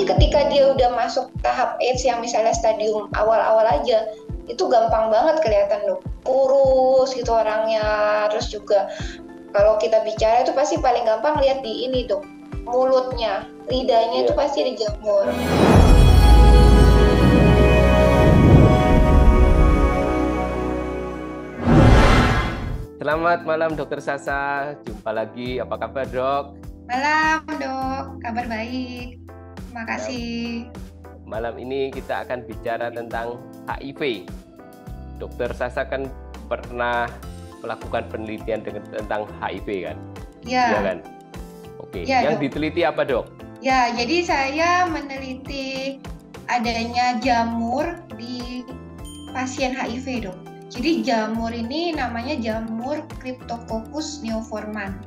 Tapi ketika dia udah masuk tahap AIDS yang misalnya stadium awal-awal aja, itu gampang banget kelihatan dok. Kurus gitu orangnya, terus juga kalau kita bicara itu pasti paling gampang lihat di ini dok, mulutnya, lidahnya itu pasti dijamur. Selamat malam Dokter Sasa, jumpa lagi. Apa kabar dok? Malam dok, kabar baik. Terima kasih. Malam ini kita akan bicara tentang HIV. Dokter Sasa kan pernah melakukan penelitian tentang HIV kan? Ya. Iya kan? Oke. Ya, yang dok. Diteliti apa dok? Ya, jadi saya meneliti adanya jamur di pasien HIV dok. Jadi jamur ini namanya jamur Cryptococcus neoformans.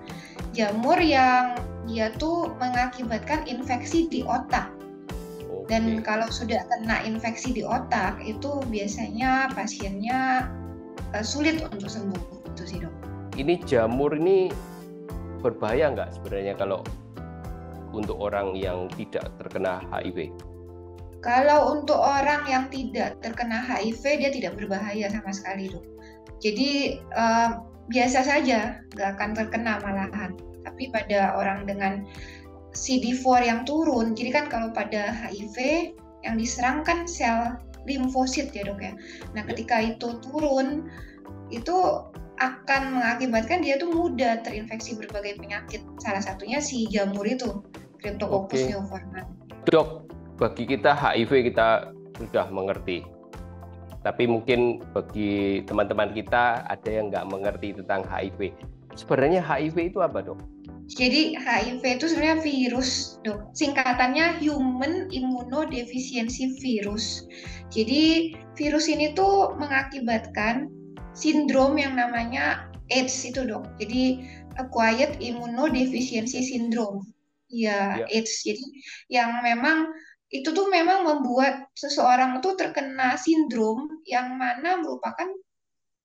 Jamur yang dia tuh mengakibatkan infeksi di otak. Dan kalau sudah kena infeksi di otak, itu biasanya pasiennya sulit untuk sembuh. Itu sih dok. Ini jamur ini berbahaya nggak sebenarnya kalau untuk orang yang tidak terkena HIV? Kalau untuk orang yang tidak terkena HIV, dia tidak berbahaya sama sekali dok. Jadi biasa saja, nggak akan terkena malahan. Tapi pada orang dengan CD4 yang turun, jadi kan kalau pada HIV yang diserang kan sel limfosit ya dok ya. Nah ketika itu turun, itu akan mengakibatkan dia tuh mudah terinfeksi berbagai penyakit. Salah satunya si jamur itu, Cryptococcus neoformans. Dok, bagi kita HIV kita sudah mengerti. Tapi mungkin bagi teman-teman kita ada yang nggak mengerti tentang HIV. Sebenarnya HIV itu apa dok? Jadi HIV itu sebenarnya virus dok. Singkatannya Human Immunodeficiency Virus. Jadi virus ini tuh mengakibatkan sindrom yang namanya AIDS itu dok. Jadi Acquired Immunodeficiency Syndrome. Ya, AIDS. Jadi yang memang itu tuh memang membuat seseorang itu terkena sindrom yang mana merupakan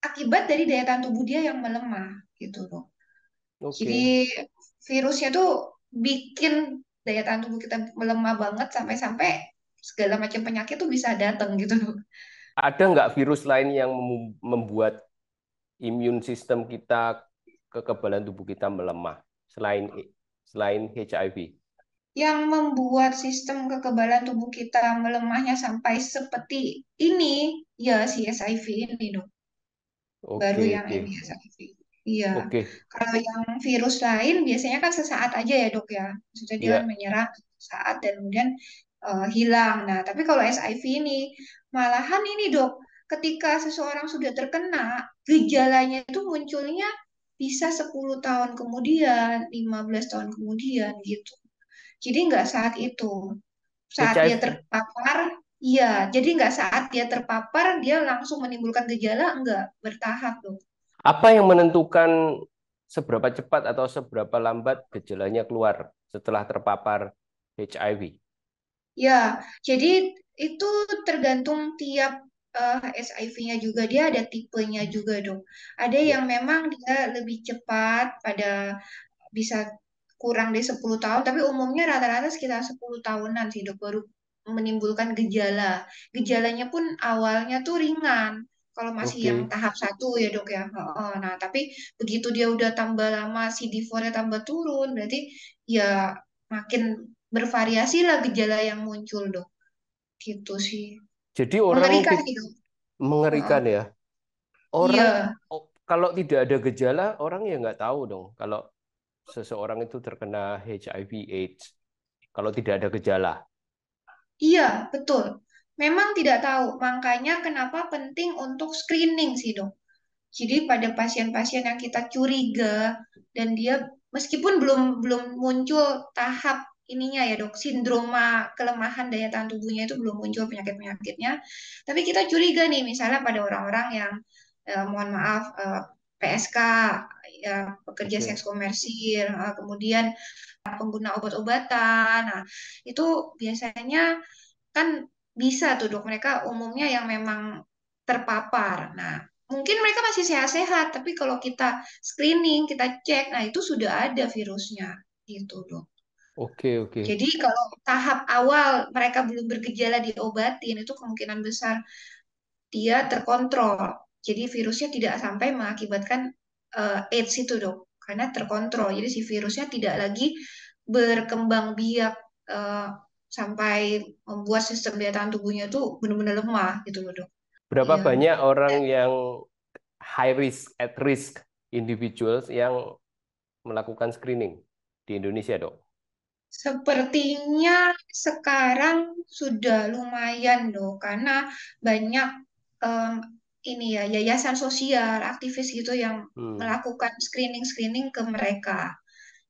akibat dari daya tahan tubuh dia yang melemah gitu dok. Jadi virusnya tuh bikin daya tahan tubuh kita melemah banget sampai-sampai segala macam penyakit tuh bisa datang gitu dok. Ada nggak virus lain yang membuat imun sistem kita, kekebalan tubuh kita melemah selain HIV? Yang membuat sistem kekebalan tubuh kita melemahnya sampai seperti ini, ya si HIV ini dok. Baru yang ini HIV. Iya. Kalau yang virus lain biasanya kan sesaat aja ya dok ya. Maksudnya dia menyerang saat dan kemudian hilang. Nah, tapi kalau HIV ini malahan ini dok, ketika seseorang sudah terkena, gejalanya itu munculnya bisa 10 tahun kemudian, 15 tahun kemudian gitu. Jadi nggak saat itu. Saat dia terpapar, iya. Jadi nggak saat dia terpapar, dia langsung menimbulkan gejala, enggak. Bertahap dok. Apa yang menentukan seberapa cepat atau seberapa lambat gejalanya keluar setelah terpapar HIV? Ya, jadi itu tergantung tiap HIV-nya juga. Dia ada tipenya juga dong. Ada yang memang dia lebih cepat pada bisa kurang dari 10 tahun, tapi umumnya rata-rata sekitar 10 tahunan sih dok baru menimbulkan gejala. Gejalanya pun awalnya tuh ringan. Kalau masih yang tahap 1 ya dok ya. Nah, tapi begitu dia udah tambah lama CD4-nya tambah turun, berarti ya makin bervariasi lah gejala yang muncul dok. Gitu sih. Jadi orang Mengerikan sih dok. mengerikan ya. Iya. Kalau tidak ada gejala, orang ya nggak tahu dong kalau seseorang itu terkena HIV/AIDS. Kalau tidak ada gejala. Iya, betul. Memang tidak tahu. Makanya kenapa penting untuk screening sih dok. Jadi pada pasien-pasien yang kita curiga dan dia meskipun belum muncul tahap ininya ya dok, sindroma kelemahan daya tahan tubuhnya itu belum muncul penyakit-penyakitnya, tapi kita curiga nih misalnya pada orang-orang yang mohon maaf PSK, ya pekerja seks komersil, kemudian pengguna obat-obatan, nah itu biasanya kan bisa tuh dok mereka umumnya yang memang terpapar. Nah mungkin mereka masih sehat-sehat, tapi kalau kita screening, kita cek, nah itu sudah ada virusnya, gitu dok. Oke. Jadi kalau tahap awal mereka belum bergejala diobatin, itu kemungkinan besar dia terkontrol. Jadi virusnya tidak sampai mengakibatkan AIDS itu dok, karena terkontrol. Jadi si virusnya tidak lagi berkembang biak eh, sampai membuat sistem daya tahan tubuhnya itu benar-benar lemah gitu loh dok. Berapa Iya. banyak orang yang high risk, at risk individuals yang melakukan screening di Indonesia, Dok? Sepertinya sekarang sudah lumayan loh, karena banyak em, ini ya yayasan sosial, aktivis gitu yang Hmm. melakukan screening-screening ke mereka.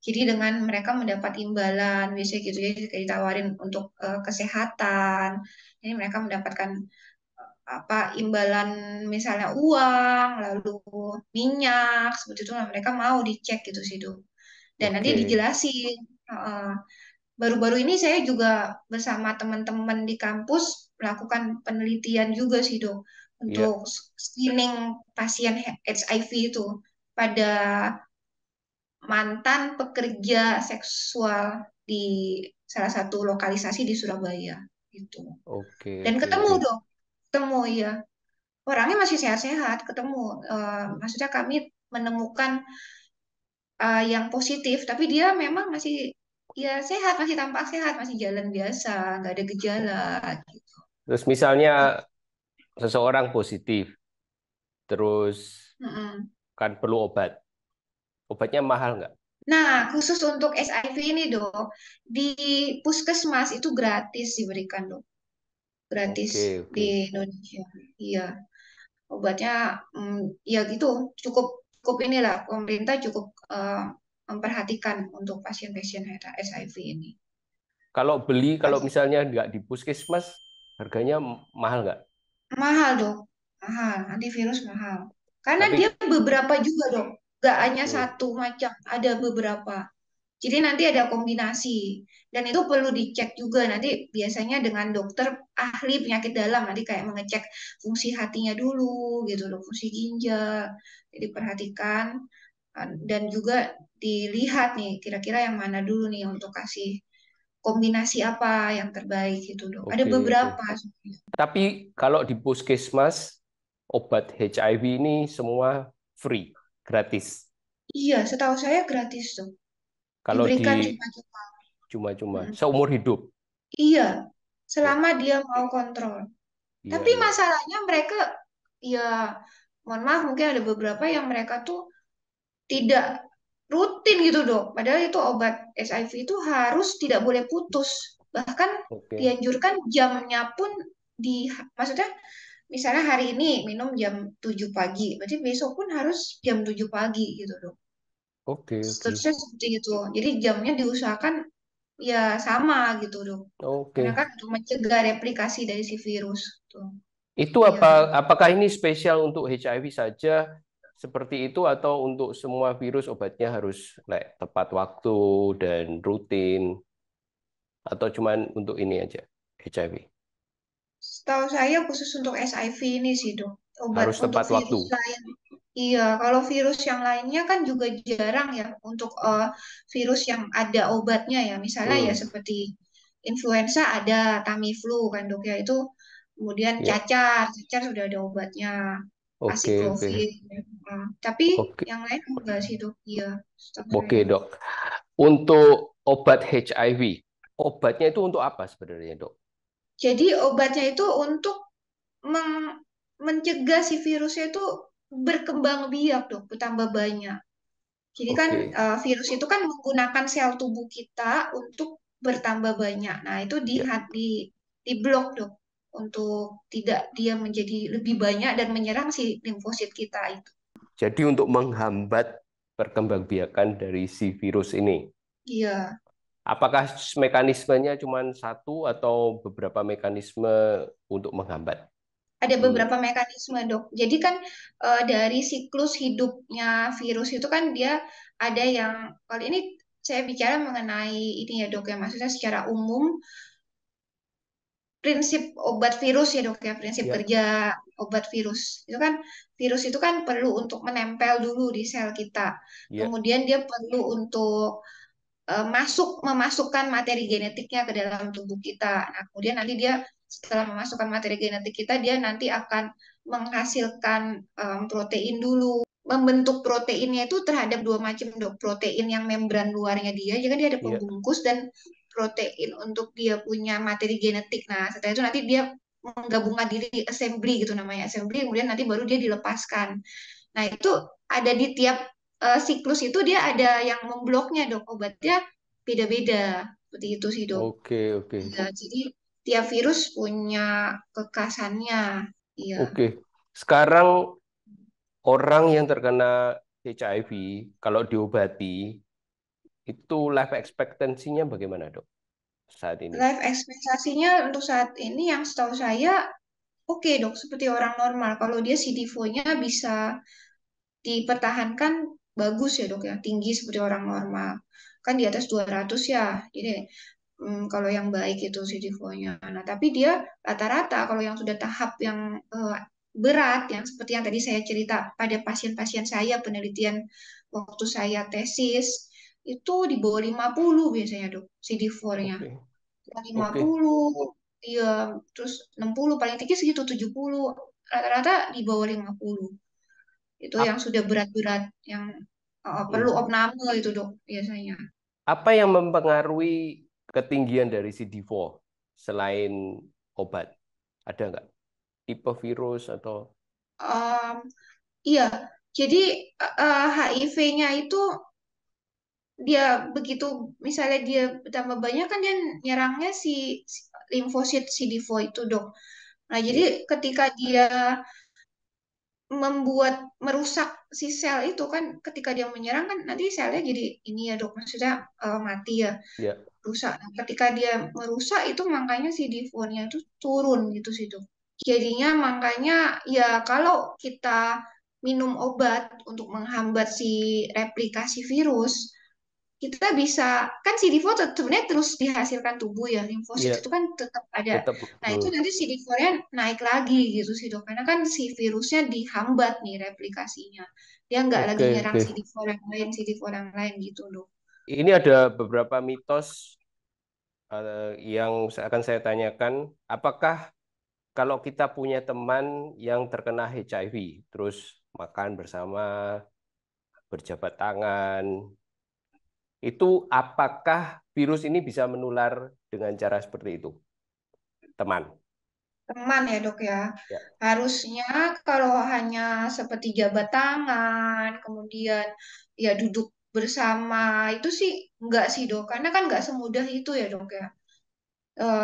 Jadi dengan mereka mendapat imbalan, biasanya gitu ya, kayak ditawarin untuk kesehatan. Jadi mereka mendapatkan apa imbalan misalnya uang, lalu minyak, seperti itu. Nah, mereka mau dicek gitu sih, Dok. Dan nanti Oke. dijelasin. Baru-baru ini saya juga bersama teman-teman di kampus melakukan penelitian juga sih dok Iya. untuk screening pasien HIV itu pada mantan pekerja seksual di salah satu lokalisasi di Surabaya gitu. Dan ketemu Oke. dong, ketemu ya. Orangnya masih sehat-sehat, ketemu. Maksudnya kami menemukan yang positif, tapi dia memang masih ya sehat, masih tampak sehat, masih jalan biasa, nggak ada gejala. Gitu. Terus misalnya seseorang positif, terus Mm-mm. kan perlu obat. Obatnya mahal nggak? Nah, khusus untuk SIV ini dok, di puskesmas itu gratis diberikan dok, gratis di Oke. Indonesia. Iya, obatnya ya gitu, cukup cukup inilah pemerintah cukup memperhatikan untuk pasien-pasien SIV ini. Kalau misalnya nggak di puskesmas, harganya mahal nggak? Mahal dok, mahal. Antivirus mahal. Karena dia Tapi, beberapa juga dok, gak hanya hmm, satu macam, ada beberapa. Jadi nanti ada kombinasi dan itu perlu dicek juga nanti biasanya dengan dokter ahli penyakit dalam nanti kayak mengecek fungsi hatinya dulu gitu loh, fungsi ginjal. Jadi perhatikan dan juga dilihat nih kira-kira yang mana dulu nih untuk kasih kombinasi apa yang terbaik gitu dok. Ada oke. beberapa. Tapi kalau di puskesmas, obat HIV ini semua free, gratis. Iya, setahu saya gratis tuh. Kalau di Diberikan cuma-cuma. cuma-cuma Mm. seumur hidup. Iya, Wah, selama dia mau kontrol. iya Tapi iya. masalahnya mereka, ya mohon maaf mungkin ada beberapa yang mereka tuh tidak rutin gitu dok. Padahal itu obat SIV itu harus tidak boleh putus. Bahkan Oke. dianjurkan jamnya pun maksudnya misalnya hari ini minum jam 7 pagi, berarti besok pun harus jam 7 pagi gitu dok. Oke. Seterusnya seperti itu. Jadi jamnya diusahakan ya sama gitu dok. Karena Oke. kan untuk mencegah replikasi dari si virus tuh. Itu Iya dok. apakah ini spesial untuk HIV saja seperti itu atau untuk semua virus obatnya harus tepat waktu dan rutin atau cuman untuk ini aja HIV? Setahu saya khusus untuk SIV ini sih dok. Obat Harus untuk tepat waktu. virus lain. Iya, kalau virus yang lainnya kan juga jarang ya untuk virus yang ada obatnya ya. Misalnya ya Hmm, seperti influenza ada Tamiflu kan dok ya itu. Kemudian ya. cacar sudah ada obatnya. Oke. Asiklovir. Tapi Oke. yang lain enggak sih dok. Iya, setahu Oke, saya. Dok. Untuk obat HIV, obatnya itu untuk apa sebenarnya, Dok? Jadi obatnya itu untuk mencegah si virusnya itu berkembang biak dok, bertambah banyak. Jadi kan Oke. virus itu kan menggunakan sel tubuh kita untuk bertambah banyak. Nah itu Ya. di blok dok untuk tidak dia menjadi lebih banyak dan menyerang si limfosit kita itu. Jadi untuk menghambat perkembangbiakan dari si virus ini. Iya, Apakah mekanismenya cuma satu atau beberapa mekanisme untuk menghambat? ada Hmm, beberapa mekanisme dok. Jadi kan dari siklus hidupnya virus itu kan dia ada yang kalau ini saya bicara mengenai ini ya dok ya maksudnya secara umum prinsip obat virus ya dok ya prinsip ya, kerja obat virus itu kan virus itu kan perlu untuk menempel dulu di sel kita ya. kemudian dia perlu untuk memasukkan materi genetiknya ke dalam tubuh kita. Nah, kemudian nanti dia setelah memasukkan materi genetik kita, dia nanti akan menghasilkan protein dulu. Membentuk proteinnya itu terhadap dua macam dok. Protein yang membran luarnya jadi dia ada Iya. pembungkus dan protein untuk dia punya materi genetik. Nah, setelah itu nanti dia menggabungkan diri assembly gitu namanya assembly, kemudian nanti baru dia dilepaskan. Nah, itu ada di tiap siklus itu dia ada yang membloknya dok, obatnya beda-beda seperti itu sih dok. Oke, oke. Ya, jadi tiap virus punya kekasannya. Iya. Oke. Sekarang orang yang terkena HIV kalau diobati itu life expectancy-nya bagaimana, Dok? Saat ini. Life ekspektasinya untuk saat ini yang setahu saya oke dok, seperti orang normal. Kalau dia CD4-nya bisa dipertahankan bagus ya dok ya, tinggi seperti orang normal. Kan di atas 200 ya. Jadi kalau yang baik itu CD4-nya. Nah, tapi dia rata-rata kalau yang sudah tahap yang berat, yang seperti yang tadi saya cerita pada pasien-pasien saya, penelitian waktu saya tesis, itu di bawah 50 biasanya dok, CD4-nya. Oke. Oke. 50, iya, terus 60, paling tinggi segitu 70, rata-rata di bawah 50. Itu yang Ap- sudah berat-berat, yang perlu hmm. opname itu dok biasanya. Apa yang mempengaruhi ketinggian dari CD4 selain obat? Ada nggak? Tipe virus atau Em, iya, jadi HIV-nya itu dia begitu misalnya dia bertambah banyak kan dia nyerangnya si limfosit CD4 itu dok. Nah, jadi ya, ketika dia merusak si sel itu kan ketika dia menyerang kan nanti selnya jadi ini ya dok maksudnya mati ya ya. rusak. Nah, ketika dia merusak itu makanya si D4-nya itu turun gitu sih dok. Jadinya makanya ya kalau kita minum obat untuk menghambat si replikasi virus kita bisa kan CD4 sebenarnya terus dihasilkan tubuh ya limfosit Ya, itu kan tetap ada. tetap. Nah itu nanti CD4-nya naik lagi gitu sih dok karena kan si virusnya dihambat nih replikasinya dia nggak lagi Oke, nyerang oke. CD4 yang lain CD4 yang lain gitu dok. Ini ada beberapa mitos yang akan saya tanyakan. Apakah kalau kita punya teman yang terkena HIV, terus makan bersama, berjabat tangan, itu apakah virus ini bisa menular dengan cara seperti itu, teman? Teman ya dok ya Ya, harusnya kalau hanya seperti jabat tangan kemudian ya duduk bersama itu sih enggak sih dok karena kan nggak semudah itu ya dok ya.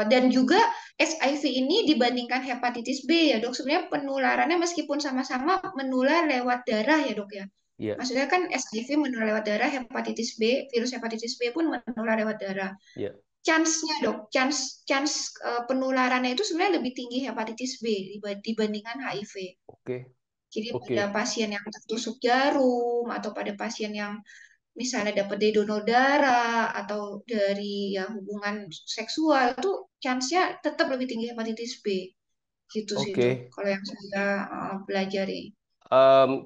Dan juga HIV ini dibandingkan hepatitis B ya dok, sebenarnya penularannya meskipun sama-sama menular lewat darah ya dok ya. ya, Maksudnya kan HIV menular lewat darah, hepatitis B, virus hepatitis B pun menular lewat darah. ya. Chance-nya dok, chance chance penularannya itu sebenarnya lebih tinggi hepatitis B dibandingkan HIV. Oke, Jadi pada oke, pasien yang tertusuk jarum atau pada pasien yang misalnya dapat dari donor darah atau dari ya hubungan seksual itu chance-nya tetap lebih tinggi hepatitis B gitu sih dok oke. kalau yang saya pelajari.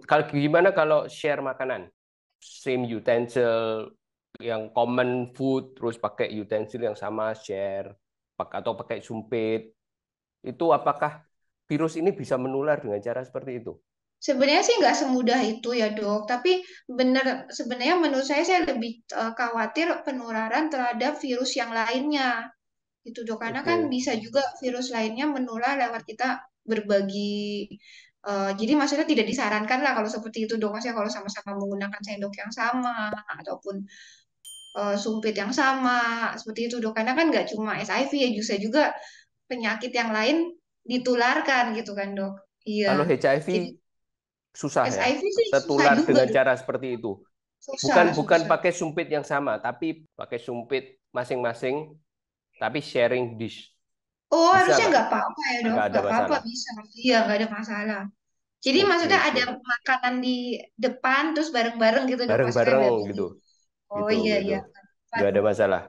Kalau gimana kalau share makanan? Same utensil, yang common food, terus pakai utensil yang sama, share, atau pakai sumpit. Itu apakah virus ini bisa menular dengan cara seperti itu? Sebenarnya sih nggak semudah itu ya dok, tapi benar sebenarnya menurut saya lebih khawatir penularan terhadap virus yang lainnya gitu dok, karena kan Oke. bisa juga virus lainnya menular lewat kita berbagi. Jadi maksudnya tidak disarankan lah kalau seperti itu dok, maksudnya kalau sama-sama menggunakan sendok yang sama ataupun sumpit yang sama seperti itu dok, karena kan nggak cuma SIV ya, bisa juga penyakit yang lain ditularkan gitu kan dok. Iya, Kalau HIV jadi susah ya, SIV sih susah tertular juga dengan dok, cara seperti itu. susah Bukan susah. pakai sumpit yang sama, tapi pakai sumpit masing-masing, tapi sharing dish. Oh Bisa harusnya nggak? nggak apa-apa ya dok, Nggak ada nggak apa-apa masalah. bisa, iya nggak ada masalah. Jadi Oke, maksudnya ada oke. makanan di depan terus bareng-bareng gitu dok maksudnya Bareng-bareng dari. gitu. Oh Gitu, iya gitu. iya. Apa Nggak ada dok? masalah.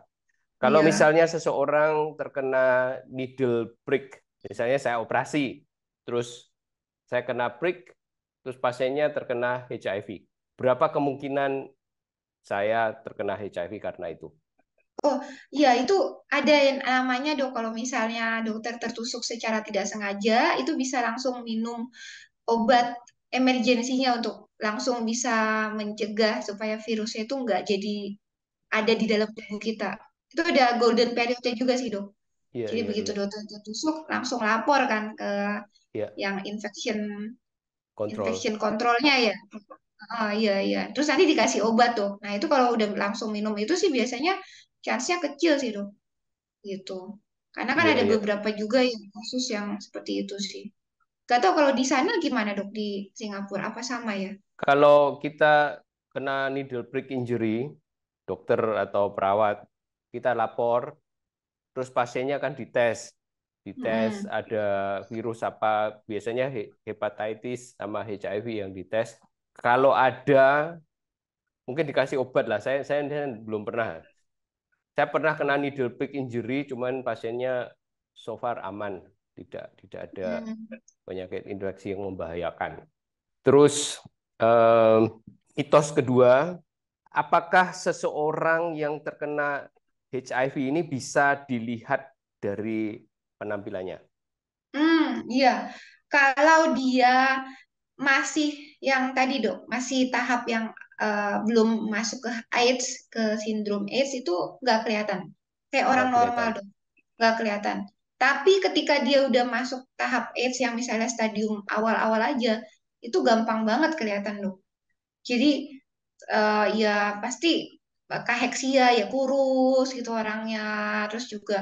Kalau Iya. misalnya seseorang terkena needle prick, misalnya saya operasi, terus saya kena prick, terus pasiennya terkena HIV. Berapa kemungkinan saya terkena HIV karena itu. Oh, iya itu ada yang namanya dok, kalau misalnya dokter tertusuk secara tidak sengaja, itu bisa langsung minum obat emergensinya untuk langsung bisa mencegah supaya virusnya itu nggak jadi ada di dalam tubuh kita. Itu ada golden period juga sih dok. Iya, Jadi iya, begitu iya. dokter tertusuk, langsung lapor kan ke Iya, yang infection kontrol. infection kontrolnya ya. Ah, iya, iya. Terus nanti dikasih obat tuh. Nah, itu kalau udah langsung minum itu sih biasanya chance-nya kecil sih, Dok. Gitu. Karena kan Iya, ada iya. beberapa juga yang kasus yang seperti itu sih. Gak tau kalau di sana gimana, Dok, di Singapura. Apa sama ya? Kalau kita kena needle prick injury, dokter atau perawat, kita lapor, terus pasiennya kan dites. Dites Mm-mm. ada virus apa, biasanya hepatitis sama HIV yang dites. Kalau ada, mungkin dikasih obat lah. Saya belum pernah. Saya pernah kena needle prick injury, cuman pasiennya so far aman, tidak ada Mm. penyakit infeksi yang membahayakan. Terus mitos kedua, apakah seseorang yang terkena HIV ini bisa dilihat dari penampilannya? Iya. Kalau dia masih yang tadi dok, masih tahap yang belum masuk ke AIDS, ke sindrom AIDS itu nggak kelihatan. Kayak orang Nggak normal kelihatan. dok, nggak kelihatan. Tapi ketika dia udah masuk tahap AIDS yang misalnya stadium awal-awal aja, itu gampang banget kelihatan dok. Jadi ya pasti kaheksia ya kurus gitu orangnya. Terus juga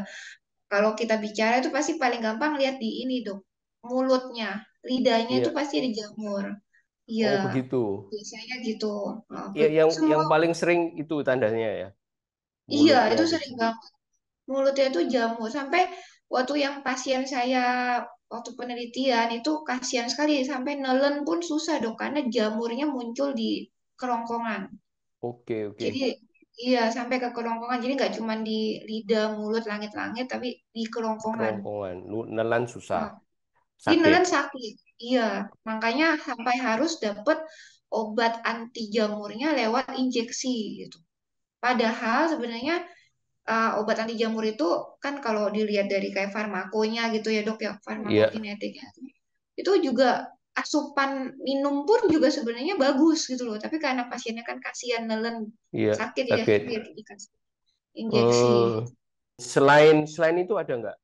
kalau kita bicara itu pasti paling gampang lihat di ini dok, mulutnya, lidahnya itu Iya. pasti ada jamur. Iya, Oh, begitu. biasanya gitu. Ya, yang Semua, paling sering itu tandanya ya, iya mulutnya itu ada sering banget. Mulutnya itu jamur. Sampai waktu yang pasien saya waktu penelitian itu kasihan sekali. Sampai nelen pun susah dok, karena jamurnya muncul di kerongkongan. Oke, Jadi oke. iya sampai ke kerongkongan. Jadi nggak cuma di lidah, mulut, langit-langit, tapi di kerongkongan. Kerongkongan, nelan susah, Nah, dia sakit. nelen sakit. Iya, makanya sampai harus dapat obat anti jamurnya lewat injeksi gitu. Padahal sebenarnya obat anti jamur itu kan kalau dilihat dari kayak farmakonya gitu ya dok ya, Iya, farmakokinetiknya itu juga asupan minum pun juga sebenarnya bagus gitu loh. Tapi karena pasiennya kan kasihan nelen iya, sakit ya, sakit. jadi dikasih injeksi. Hmm, selain itu ada nggak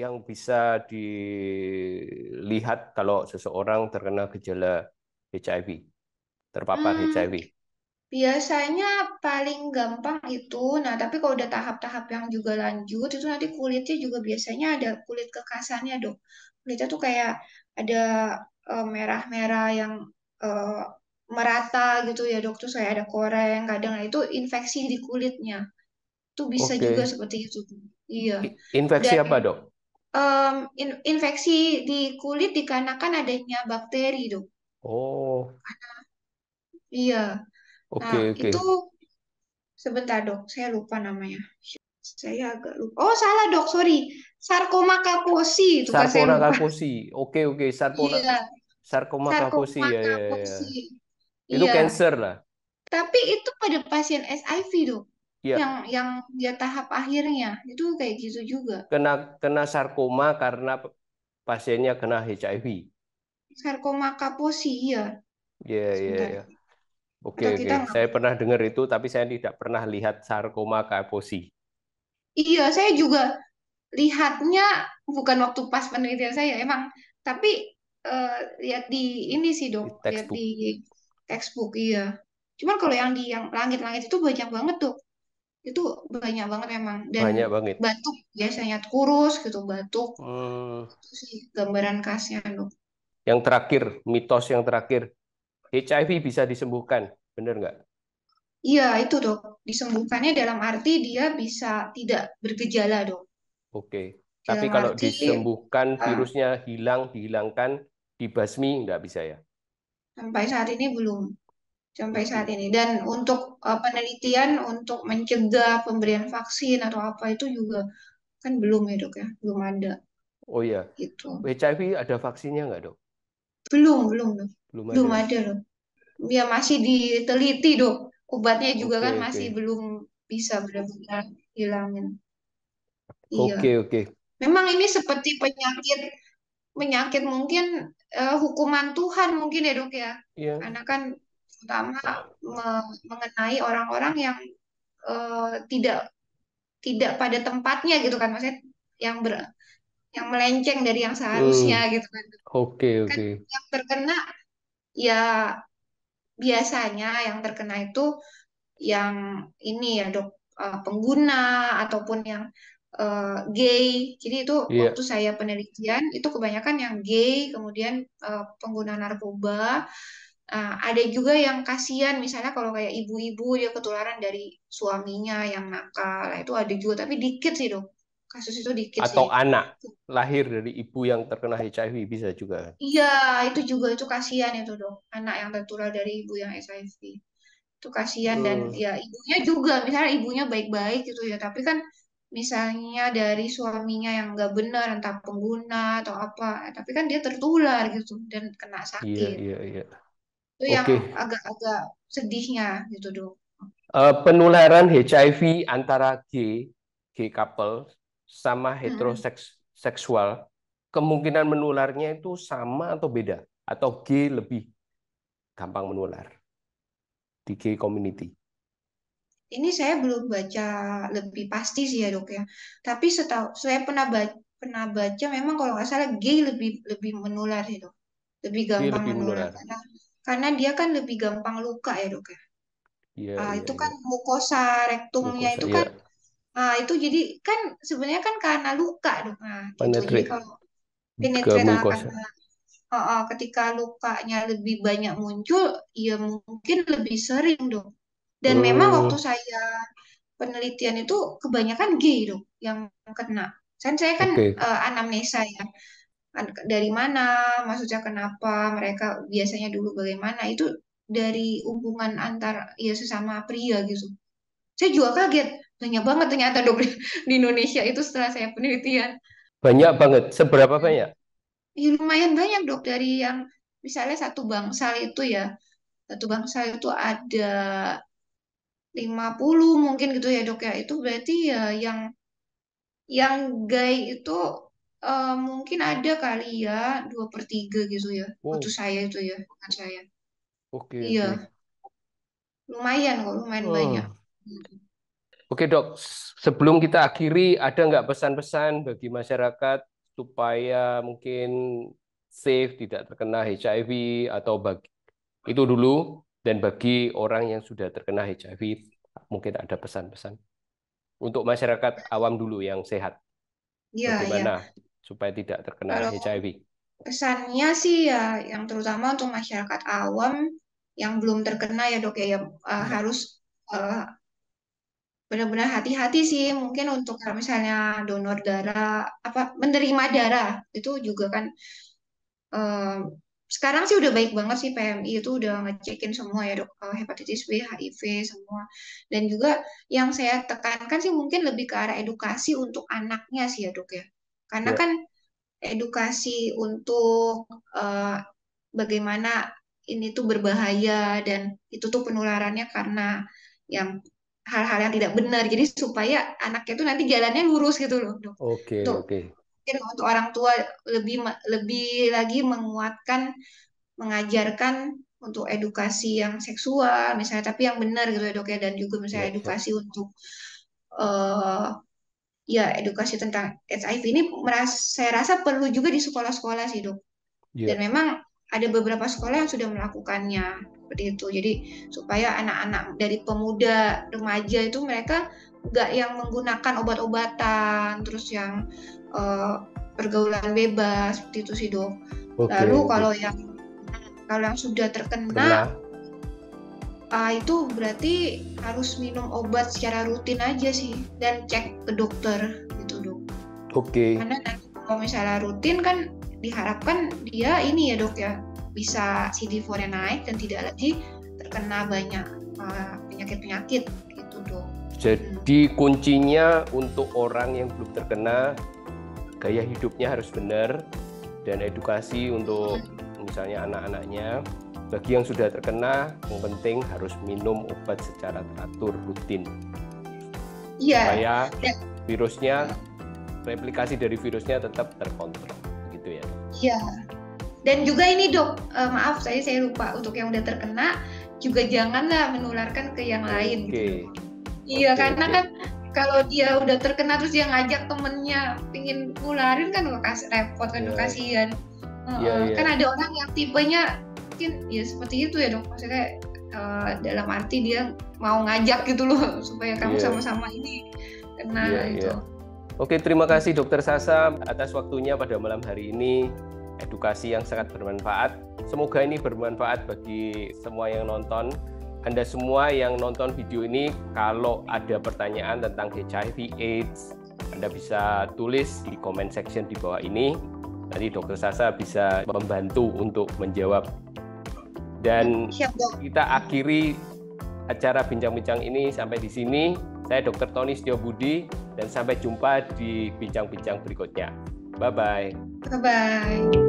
yang bisa dilihat kalau seseorang terkena gejala HIV, terpapar Hmm, HIV? biasanya paling gampang itu. Nah, tapi kalau udah tahap-tahap yang juga lanjut, itu nanti kulitnya juga biasanya ada kulit kekasannya, dok. Kulitnya tuh kayak ada merah-merah yang eh, merata gitu ya, dok. Terus kayak ada koreng, kadang nah, itu infeksi di kulitnya. Itu bisa juga Oke. seperti itu. Iya. Infeksi Dan apa, Dok? infeksi di kulit dikarenakan adanya bakteri, dok. Oh, Iya. Nah, oke, oke. itu sebentar dok, saya lupa namanya. Saya agak lupa. Oh salah dok, sorry. Sarkoma kaposi itu kan saya Sarcona lupa. kaposi. Oke, oke. Iya, Sarcoma kaposi. sarkoma Ya, ya, ya, ya. kaposi. Itu Iya, cancer lah. tapi itu pada pasien SIV dok. Yang Ya, yang dia tahap akhirnya itu kayak gitu juga. kena kena sarkoma karena pasiennya kena HIV. Sarkoma kaposi, iya. Ya, ya, Sebentar. ya. Oke, Atau oke. kita nggak? Saya pernah dengar itu, tapi saya tidak pernah lihat sarkoma kaposi Iya, saya juga lihatnya bukan waktu pas penelitian saya emang, tapi eh, lihat di ini sih dok, di lihat di textbook. textbook iya. Cuman kalau yang di yang langit-langit itu banyak banget dok, itu banyak banget memang dan Banyak banget. batuk biasanya kurus gitu batuk Hmm, itu sih gambaran khasnya dok. yang terakhir, mitos yang terakhir, HIV bisa disembuhkan, benar nggak? Iya itu dok, disembuhkannya dalam arti dia bisa tidak bergejala dok. Oke. Tapi Dalam kalau arti disembuhkan, eh, virusnya hilang, dihilangkan, dibasmi, nggak bisa ya? sampai saat ini belum. Sampai saat Oke. ini. Dan untuk penelitian untuk mencegah pemberian vaksin atau apa itu juga kan belum ya dok ya, belum ada Oh ya, gitu. HIV ada vaksinnya nggak, Dok? Belum dok, Belum belum ada. ada dok. Ya masih diteliti dok. Obatnya juga kan Oke. masih belum bisa benar-benar hilangin. Iya. Oke. Memang ini seperti penyakit penyakit mungkin hukuman Tuhan mungkin ya dok ya. Iya. Karena kan terutama mengenai orang-orang yang tidak tidak pada tempatnya gitu kan, maksudnya yang yang melenceng dari yang seharusnya Hmm. gitu kan. Kan Oke. yang terkena ya biasanya yang terkena itu yang ini ya dok, pengguna ataupun yang gay. Jadi itu Iya. waktu saya penelitian itu kebanyakan yang gay, kemudian pengguna narkoba. Ada juga yang kasihan, misalnya kalau kayak ibu-ibu dia ketularan dari suaminya yang nakal. Nah, itu ada juga, tapi dikit sih dok. Kasus itu dikit sih. Atau anak lahir dari ibu yang terkena HIV bisa juga. Iya, itu juga itu kasihan itu dok. Anak yang tertular dari ibu yang HIV. Itu kasihan dan Hmm. ya ibunya juga misalnya ibunya baik-baik gitu ya tapi kan misalnya dari suaminya yang nggak benar entah pengguna atau apa tapi kan dia tertular gitu dan kena sakit Iya. itu yang Oke. agak-agak sedihnya gitu dong. Penularan HIV antara gay couple sama Mm-mm. heteroseksual, kemungkinan menularnya itu sama atau beda? Atau gay lebih gampang menular di gay community? Ini saya belum baca lebih pasti sih ya dok ya tapi setahu saya pernah baca memang kalau nggak salah gay lebih lebih menular sih dok, lebih Gay gampang lebih menular menular. karena dia kan lebih gampang luka ya dok ya. Itu kan Iya. mukosa rektumnya Mukosa, itu kan, ya. itu jadi kan sebenarnya kan karena luka dong. Nah, gitu. Jadi Penetrate kalau ke penetrate mukosa. karena ketika lukanya lebih banyak muncul, ya mungkin lebih sering dong. Dan memang waktu Hmm, saya penelitian itu kebanyakan gay dong yang kena. Saya kan oke. anamnesa ya. Dari mana, maksudnya kenapa mereka biasanya dulu bagaimana itu dari hubungan antar ya sesama pria gitu. Saya juga kaget, banyak banget ternyata dok di Indonesia itu setelah saya penelitian. Banyak banget. Seberapa banyak? Ya, lumayan banyak dok dari yang misalnya satu bangsal itu ya, satu bangsal itu ada 50 mungkin gitu ya dok ya. Itu berarti ya yang gay itu mungkin ada kali ya 2/3 gitu ya. Waktu Wow, saya itu ya, bukan saya. oke. Iya, lumayan kok, lumayan banyak. Hmm. Oke dok, sebelum kita akhiri, ada nggak pesan-pesan bagi masyarakat supaya mungkin safe, tidak terkena HIV, atau bagi itu dulu, dan bagi orang yang sudah terkena HIV, mungkin ada pesan-pesan untuk masyarakat awam dulu yang sehat, Iya, iya. bagaimana supaya tidak terkena Kalau HIV. pesannya sih ya, yang terutama untuk masyarakat awam yang belum terkena ya dok ya, Iya. harus eh, benar-benar hati-hati sih. Mungkin untuk kalau misalnya donor darah, apa menerima darah itu juga kan eh, sekarang sih udah baik banget sih PMI itu udah ngecekin semua ya dok, hepatitis B, HIV semua. Dan juga yang saya tekankan sih mungkin lebih ke arah edukasi untuk anaknya sih ya dok ya. Karena Ya. kan edukasi untuk bagaimana ini tuh berbahaya dan itu tuh penularannya karena yang hal-hal yang tidak benar. Jadi supaya anaknya tuh nanti jalannya lurus gitu loh, Dok. Untuk Oke. mungkin untuk orang tua lebih lagi menguatkan, mengajarkan untuk edukasi yang seksual misalnya, tapi yang benar gitu ya, Dok ya, dan juga misalnya Ya. edukasi untuk eh ya edukasi tentang HIV ini saya rasa perlu juga di sekolah-sekolah sih, Dok. Dan Ya. memang ada beberapa sekolah yang sudah melakukannya seperti itu. Jadi supaya anak-anak dari pemuda remaja itu mereka nggak yang menggunakan obat-obatan, terus yang eh, pergaulan bebas seperti itu sih dok. Lalu Oke. kalau yang sudah terkena Kena. itu berarti harus minum obat secara rutin aja sih dan cek ke dokter gitu dok. Oke. Karena nanti kalau misalnya rutin kan diharapkan dia ini ya dok ya bisa CD4-nya naik dan tidak lagi terkena banyak penyakit-penyakit gitu dok. Jadi kuncinya untuk orang yang belum terkena, gaya hidupnya harus benar dan edukasi untuk misalnya anak-anaknya Bagi yang sudah terkena, yang penting harus minum obat secara teratur, rutin. Supaya virusnya, replikasi dari virusnya tetap terkontrol. Begitu ya? Iya. Dan juga ini dok, maaf saya lupa, untuk yang udah terkena juga janganlah menularkan ke yang lain. Gitu. Iya, karena kan kalau dia udah terkena terus dia ngajak temennya pingin nularin kan repot kan, kasihan. Kan ada orang yang tipenya mungkin ya seperti itu ya dok, maksudnya dalam arti dia mau ngajak gitu loh supaya kamu sama-sama ini kena itu. Oke, terima kasih Dokter Sasa atas waktunya pada malam hari ini, edukasi yang sangat bermanfaat. Semoga ini bermanfaat bagi semua yang nonton. Anda semua yang nonton video ini, kalau ada pertanyaan tentang HIV/AIDS, Anda bisa tulis di comment section di bawah ini. Nanti Dokter Sasa bisa membantu untuk menjawab. Dan kita akhiri acara bincang-bincang ini sampai di sini. Saya Dr. Tony Setiobudi dan sampai jumpa di bincang-bincang berikutnya. Bye-bye. Bye-bye.